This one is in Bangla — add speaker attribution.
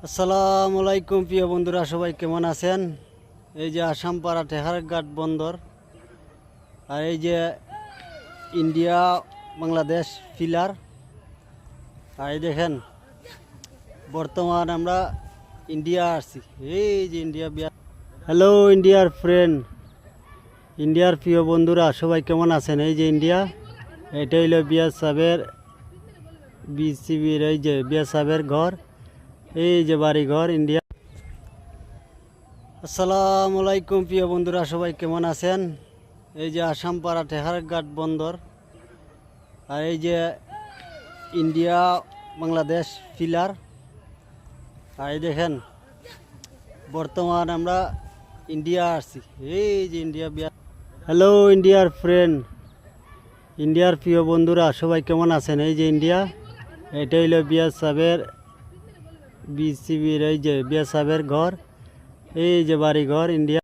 Speaker 1: আসসালামু আলাইকুম প্রিয় বন্ধুরা, সবাই কেমন আছেন? এই যে আসামপাড়া টেহারঘাট বন্দর, আর এই যে ইন্ডিয়া বাংলাদেশ ফিলার। আর এই দেখেন, বর্তমান আমরা ইন্ডিয়া আসছি। এই যে ইন্ডিয়া বিয়ার। হ্যালো ইন্ডিয়ার ফ্রেন্ড, ইন্ডিয়ার প্রিয় বন্ধুরা, সবাই কেমন আছেন? এই যে ইন্ডিয়া, এটা হইল বিয়ার সাহেবের বিসিবির, এই যে বিয়ার সাহেবের ঘর, এই যে বাড়ি ঘর ইন্ডিয়া। আসসালামু আলাইকুম প্রিয় বন্ধুরা, সবাই কেমন আছেন? এই যে আসামপাড়া টেহারঘাট বন্দর, আর এই যে ইন্ডিয়া বাংলাদেশ ফিলার। আর এই দেখেন, বর্তমান আমরা ইন্ডিয়া আসছি। এই যে ইন্ডিয়া বিয়ার। হ্যালো ইন্ডিয়ার ফ্রেন্ড, ইন্ডিয়ার প্রিয় বন্ধুরা, সবাই কেমন আছেন? এই যে ইন্ডিয়া, এটা হইল বিয়ার সাহেবের বিসিবির, এই যে বিয়ার সাহেবের ঘর, এই যে বাড়ি ঘর ইন্ডিয়া।